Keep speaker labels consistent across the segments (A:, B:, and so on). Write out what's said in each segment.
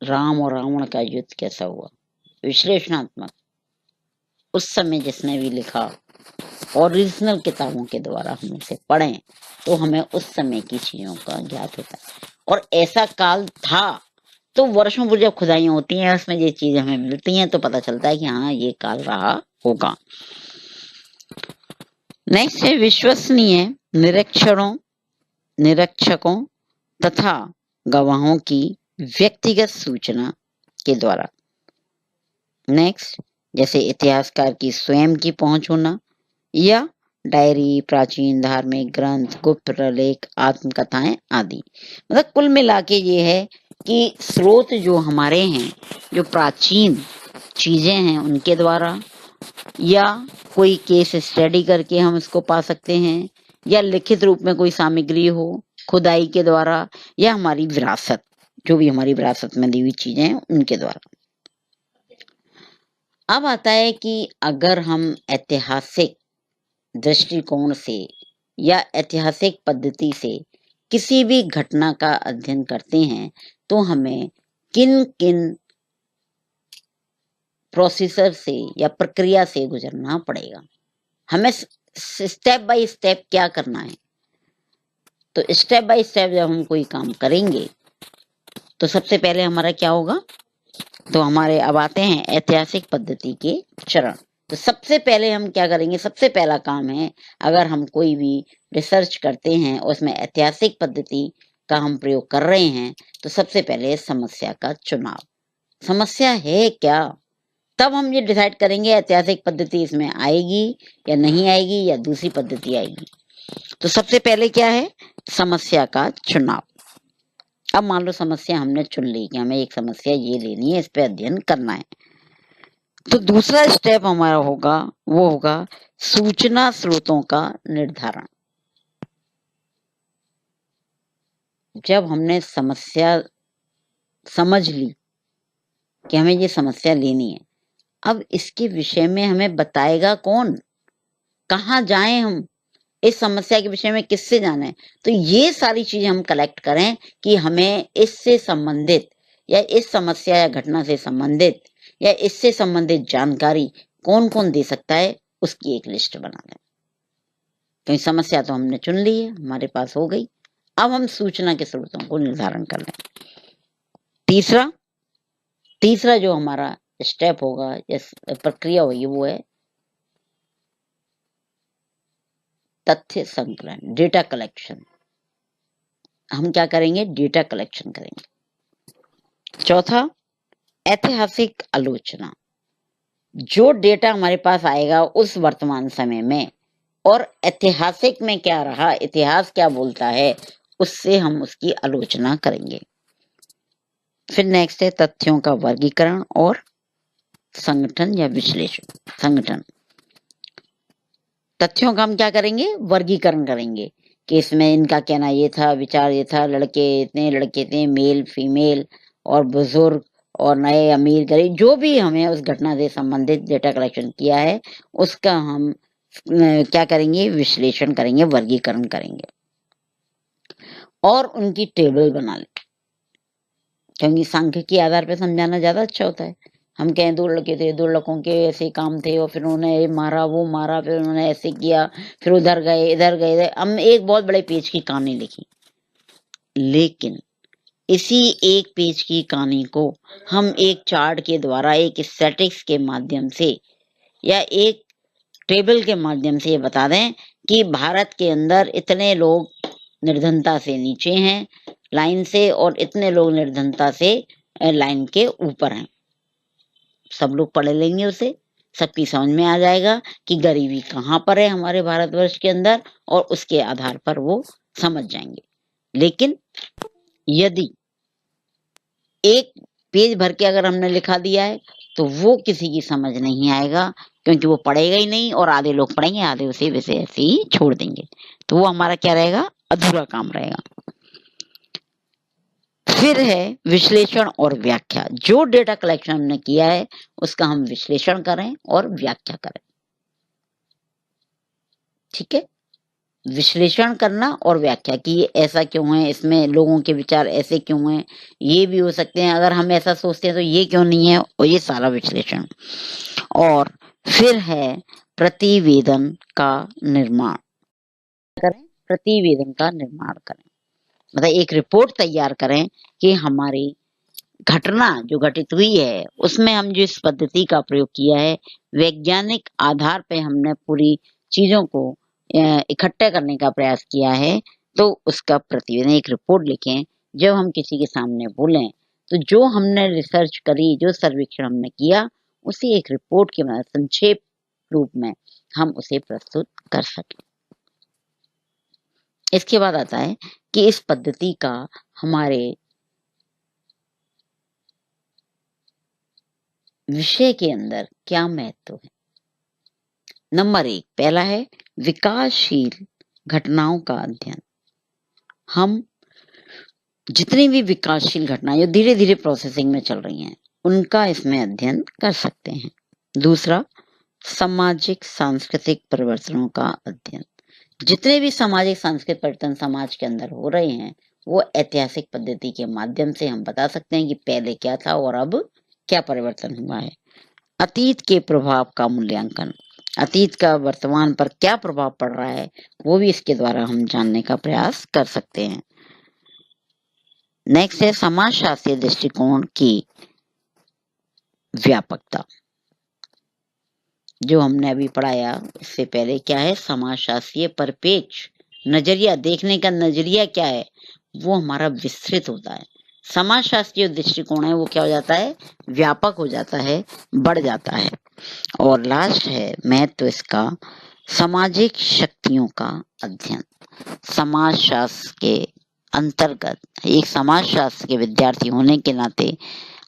A: राम और रावण का युद्ध कैसा हुआ, विश्लेषणात्मक। उस समय जिसने भी लिखा, ओरिजिनल किताबों के द्वारा हम उसे पढ़ें तो हमें उस समय की चीजों का ज्ञात होता है। और ऐसा काल था तो वर्षों पूर्व जब खुदाइयां होती हैं उसमें ये चीज हमें मिलती हैं तो पता चलता है कि हाँ ये काल रहा होगा। नेक्स्ट है विश्वसनीय निरीक्षकों तथा गवाहों की व्यक्तिगत सूचना के द्वारा। नेक्स्ट, जैसे इतिहासकार की स्वयं की पहुंच होना या डायरी, प्राचीन धार्मिक ग्रंथ, गुप्त प्रलेख, आत्मकथाएं आदि। मतलब कुल मिला के ये है कि स्रोत जो हमारे हैं, जो प्राचीन चीजें हैं उनके द्वारा, या कोई केस स्टडी करके हम इसको पा सकते हैं, या लिखित रूप में कोई सामग्री हो खुदाई के द्वारा, या हमारी विरासत, जो भी हमारी विरासत में दी हुई चीजें हैं उनके द्वारा। अब आता है कि अगर हम ऐतिहासिक दृष्टिकोण से या ऐतिहासिक पद्धति से किसी भी घटना का अध्ययन करते हैं तो हमें किन किन प्रोसेसर से या प्रक्रिया से गुजरना पड़ेगा, हमें स्टेप बाय स्टेप क्या करना है। तो स्टेप बाय स्टेप जब हम कोई काम करेंगे तो सबसे पहले हमारा क्या होगा, तो हमारे अब आते हैं ऐतिहासिक पद्धति के चरण। तो सबसे पहले हम क्या करेंगे, सबसे पहला काम है अगर हम कोई भी रिसर्च करते हैं उसमें ऐतिहासिक पद्धति का हम प्रयोग कर रहे हैं तो सबसे पहले समस्या का चुनाव। समस्या है क्या, तब हम ये डिसाइड करेंगे ऐतिहासिक पद्धति इसमें आएगी या नहीं आएगी या दूसरी पद्धति आएगी। तो सबसे पहले क्या है, समस्या का चुनाव। अब मान लो समस्या हमने चुन ली कि हमें एक समस्या ये लेनी है, इस पे अध्ययन करना है, तो दूसरा स्टेप हमारा होगा वो होगा सूचना स्रोतों का निर्धारण। जब हमने समस्या समझ ली कि हमें ये समस्या लेनी है, अब इसके विषय में हमें बताएगा कौन, कहाँ जाएं हम, इस समस्या के विषय में किससे जाना है। तो ये सारी चीजें हम कलेक्ट करें कि हमें इससे संबंधित या इस समस्या या घटना से संबंधित या इससे संबंधित जानकारी कौन कौन दे सकता है, उसकी एक लिस्ट बना लें। तो समस्या तो हमने चुन ली है, हमारे पास हो गई, अब हम सूचना के स्रोतों को निर्धारण कर लें। तीसरा जो हमारा स्टेप होगा या प्रक्रिया होगी वो है तथ्य संकलन, डेटा कलेक्शन। हम क्या करेंगे, डेटा कलेक्शन करेंगे। चौथा, ऐतिहासिक आलोचना। जो डेटा हमारे पास आएगा उस वर्तमान समय में और ऐतिहासिक में क्या रहा, इतिहास क्या बोलता है, उससे हम उसकी आलोचना करेंगे। फिर नेक्स्ट है तथ्यों का वर्गीकरण और संगठन या विश्लेषण। संगठन, तथ्यों का हम क्या करेंगे, वर्गीकरण करेंगे कि इसमें इनका कहना ये था, विचार ये था, लड़के इतने, मेल फीमेल और बुजुर्ग और नए अमीर गरीब, जो भी हमें उस घटना से संबंधित डेटा कलेक्शन किया है उसका हम क्या करेंगे, विश्लेषण करेंगे, वर्गीकरण करेंगे और उनकी टेबल बना लें, क्योंकि सांख्यिकी आधार पर समझाना ज्यादा अच्छा होता है। हम कहें दो लड़के थे, दो लड़कों के ऐसे काम थे और फिर उन्होंने मारा, वो मारा, फिर उन्होंने ऐसे किया, फिर उधर गए इधर गए, हम एक बहुत बड़े पेज की कहानी लिखी। लेकिन इसी एक पेज की कहानी को हम एक चार्ट के द्वारा, एक स्टैटिक्स के माध्यम से या एक टेबल के माध्यम से ये बता दें कि भारत के अंदर इतने लोग निर्धनता से नीचे हैं लाइन से और इतने लोग निर्धनता से लाइन के ऊपर हैं। सब लोग पढ़ लेंगे उसे, सबकी समझ में आ जाएगा कि गरीबी कहाँ पर है हमारे भारतवर्ष के अंदर और उसके आधार पर वो समझ जाएंगे। लेकिन यदि एक पेज भर के अगर हमने लिखा दिया है तो वो किसी की समझ नहीं आएगा, क्योंकि वो पढ़ेगा ही नहीं और आधे लोग पढ़ेंगे, आधे उसे वैसे ऐसे ही छोड़ देंगे। तो वो हमारा क्या रहेगा, अधूरा काम रहेगा। फिर है विश्लेषण और व्याख्या। जो डेटा कलेक्शन हमने किया है उसका हम विश्लेषण करें और व्याख्या करें। ठीक है, विश्लेषण करना और व्याख्या कि ये ऐसा क्यों है, इसमें लोगों के विचार ऐसे क्यों हैं, ये भी हो सकते हैं, अगर हम ऐसा सोचते हैं तो ये क्यों नहीं है, और ये सारा विश्लेषण। और फिर है प्रतिवेदन का निर्माण करें, प्रतिवेदन का निर्माण करें, मतलब एक रिपोर्ट तैयार करें कि हमारी घटना जो घटित हुई है उसमें हम जो इस पद्धति का प्रयोग किया है, वैज्ञानिक आधार पे हमने पूरी चीजों को इकट्ठा करने का प्रयास किया है, तो उसका प्रतिवेदन एक रिपोर्ट लिखें। जब हम किसी के सामने बोलें तो जो हमने रिसर्च करी, जो सर्वेक्षण हमने किया, उसे एक रिपोर्ट के मतलब संक्षेप रूप में हम उसे प्रस्तुत कर सकें। इसके बाद आता है कि इस पद्धति का हमारे विषय के अंदर क्या महत्व है। नंबर 1 पहला है विकासशील घटनाओं का अध्ययन। हम जितनी भी विकासशील घटनाएं जो धीरे धीरे प्रोसेसिंग में चल रही हैं उनका इसमें अध्ययन कर सकते हैं। दूसरा, सामाजिक सांस्कृतिक परिवर्तनों का अध्ययन। जितने भी सामाजिक सांस्कृतिक परिवर्तन समाज के अंदर हो रहे हैं वो ऐतिहासिक पद्धति के माध्यम से हम बता सकते हैं कि पहले क्या था और अब क्या परिवर्तन हुआ है। अतीत के प्रभाव का मूल्यांकन, अतीत का वर्तमान पर क्या प्रभाव पड़ रहा है वो भी इसके द्वारा हम जानने का प्रयास कर सकते हैं। नेक्स्ट है समाजशास्त्रीय दृष्टिकोण की व्यापकता। जो हमने अभी पढ़ाया इससे पहले क्या है, समाजशास्त्रीय परिप्रेक्ष्य, नजरिया, देखने का नजरिया क्या है वो हमारा विस्तृत होता है। समाजशास्त्रीय दृष्टिकोण है वो क्या हो जाता है, व्यापक हो जाता है, बढ़ जाता है। और लास्ट है महत्व इसका, सामाजिक शक्तियों का अध्ययन। समाजशास्त्र के अंतर्गत एक समाजशास्त्र के विद्यार्थी होने के नाते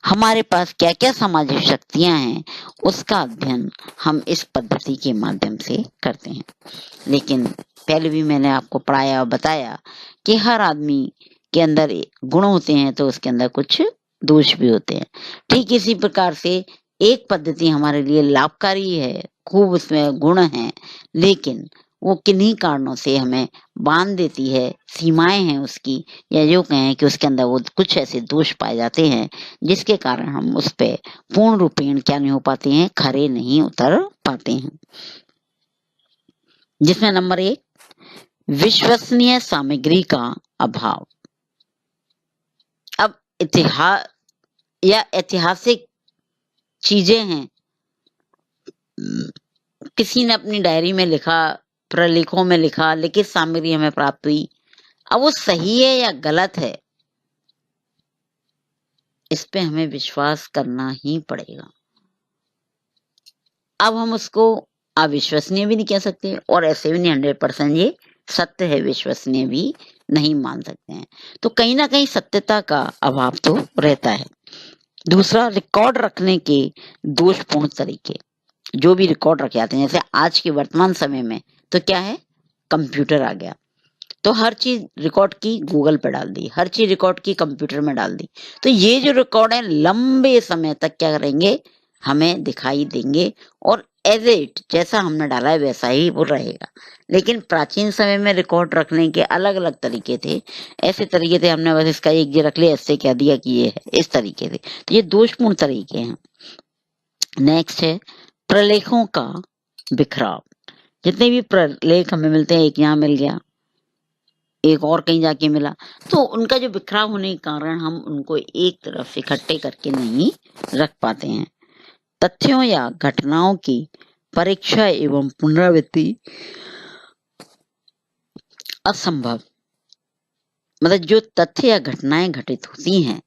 A: हमारे पास क्या क्या सामाजिक शक्तियां हैं उसका अध्ययन हम इस पद्धति के माध्यम से करते हैं। लेकिन पहले भी मैंने आपको पढ़ाया और बताया कि हर आदमी के अंदर गुण होते हैं तो उसके अंदर कुछ दोष भी होते हैं। ठीक इसी प्रकार से एक पद्धति हमारे लिए लाभकारी है, खूब उसमें गुण हैं, लेकिन वो किन्हीं कारणों से हमें बांध देती है, सीमाएं हैं उसकी, या जो कहें कि उसके अंदर वो कुछ ऐसे दोष पाए जाते हैं जिसके कारण हम उस पे पूर्ण रूपेण क्या नहीं हो पाते हैं, खरे नहीं उतर पाते हैं। जिसमें नंबर 1 विश्वसनीय सामग्री का अभाव। अब इतिहास या ऐतिहासिक चीजें हैं, किसी ने अपनी डायरी में लिखा, प्रलेखों में लिखा, लिखित सामग्री हमें प्राप्त हुई, अब वो सही है या गलत है इस पे हमें विश्वास करना ही पड़ेगा। अब हम उसको अविश्वसनीय भी नहीं कह सकते और ऐसे भी नहीं 100% ये सत्य है विश्वसनीय भी नहीं मान सकते हैं। तो कहीं ना कहीं सत्यता का अभाव तो रहता है। दूसरा, रिकॉर्ड रखने के दोषपूर्ण तरीके। जो भी रिकॉर्ड रखे जाते हैं, जैसे आज के वर्तमान समय में तो क्या है, कंप्यूटर आ गया, तो हर चीज रिकॉर्ड की गूगल पे डाल दी, हर चीज रिकॉर्ड की कंप्यूटर में डाल दी, तो ये जो रिकॉर्ड है लंबे समय तक क्या करेंगे, हमें दिखाई देंगे और एज इट जैसा हमने डाला है वैसा ही वो रहेगा। लेकिन प्राचीन समय में रिकॉर्ड रखने के अलग अलग तरीके थे, ऐसे तरीके थे हमने बस इसका एक ये रख लिया, इससे कह दिया कि ये है, इस तरीके से, तो ये दोषपूर्ण तरीके हैं। नेक्स्ट है प्रलेखों का बिखराव। जितने भी प्रलेख हमें मिलते हैं, एक यहाँ मिल गया, एक और कहीं जाके मिला, तो उनका जो बिखराव होने के कारण हम उनको एक तरफ इकट्ठे करके नहीं रख पाते हैं। तथ्यों या घटनाओं की परीक्षा एवं पुनरावृत्ति असंभव। मतलब जो तथ्य या घटनाएं घटित होती हैं,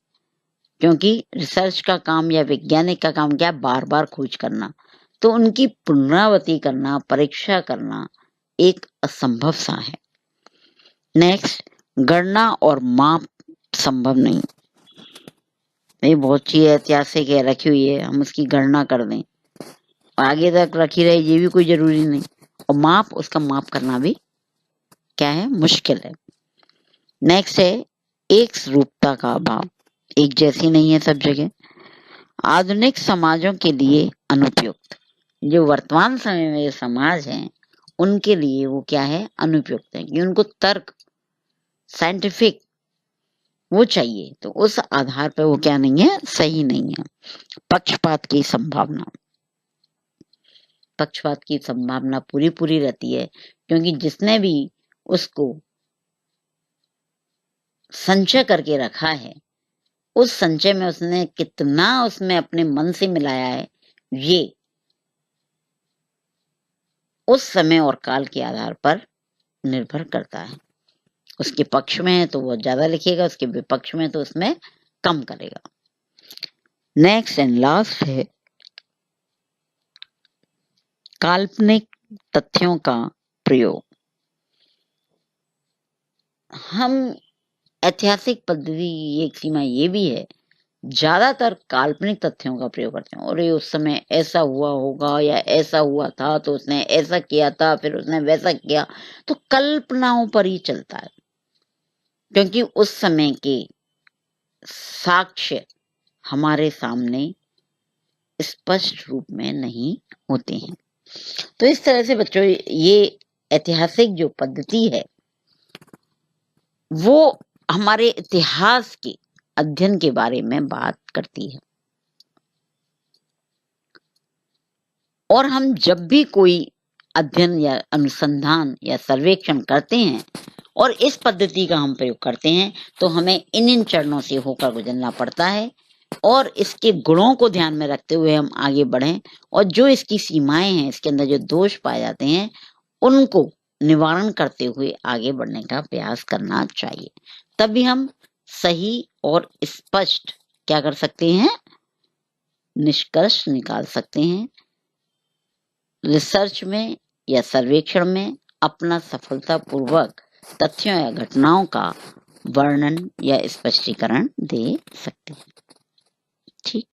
A: क्योंकि रिसर्च का काम या वैज्ञानिक का काम क्या, बार बार खोज करना, तो उनकी पुनरावृत्ति करना, परीक्षा करना एक असंभव सा है। नेक्स्ट, गणना और माप संभव नहीं। ये बहुत चीज ऐतिहासिक है, रखी हुई है, हम उसकी गणना कर दें, आगे तक रखी रहे ये भी कोई जरूरी नहीं, और माप, उसका माप करना भी क्या है, मुश्किल है। नेक्स्ट है एक रूपता का अभाव, एक जैसी नहीं है सब जगह। आधुनिक समाजों के लिए अनुपयुक्त। जो वर्तमान समय में जो समाज है उनके लिए वो क्या है, अनुपयुक्त है, कि उनको तर्क साइंटिफिक वो चाहिए, तो उस आधार पर वो क्या नहीं है, सही नहीं है। पक्षपात की संभावना, पक्षपात की संभावना पूरी रहती है, क्योंकि जिसने भी उसको संचय करके रखा है, उस संचय में उसने कितना उसमें अपने मन से मिलाया है, ये उस समय और काल के आधार पर निर्भर करता है। उसके पक्ष में है तो वो ज्यादा लिखेगा, उसके विपक्ष में तो उसमें कम करेगा। नेक्स्ट एंड लास्ट है काल्पनिक तथ्यों का प्रयोग। हम ऐतिहासिक पद्धति एक सीमा ये भी है, ज्यादातर काल्पनिक तथ्यों का प्रयोग करते हैं। और ये उस समय ऐसा हुआ होगा या ऐसा हुआ था तो उसने ऐसा किया था, फिर उसने वैसा किया, तो कल्पनाओं पर ही चलता है, क्योंकि उस समय के साक्ष्य हमारे सामने स्पष्ट रूप में नहीं होते हैं। तो इस तरह से बच्चों, ये ऐतिहासिक जो पद्धति है वो हमारे इतिहास के अध्ययन के बारे में बात करती है। और हम जब भी कोई अध्ययन या अनुसंधान या सर्वेक्षण करते हैं और इस पद्धति का हम प्रयोग करते हैं, तो हमें इन चरणों से होकर गुजरना पड़ता है, और इसके गुणों को ध्यान में रखते हुए हम आगे बढ़ें, और जो इसकी सीमाएं हैं, इसके अंदर जो दोष पाए जाते हैं, उनको निवारण करते हुए आगे बढ़ने का प्रयास करना चाहिए। तभी हम सही और स्पष्ट क्या कर सकते हैं, निष्कर्ष निकाल सकते हैं। रिसर्च में या सर्वेक्षण में अपना सफलतापूर्वक तथ्यों या घटनाओं का वर्णन या स्पष्टीकरण दे सकते हैं।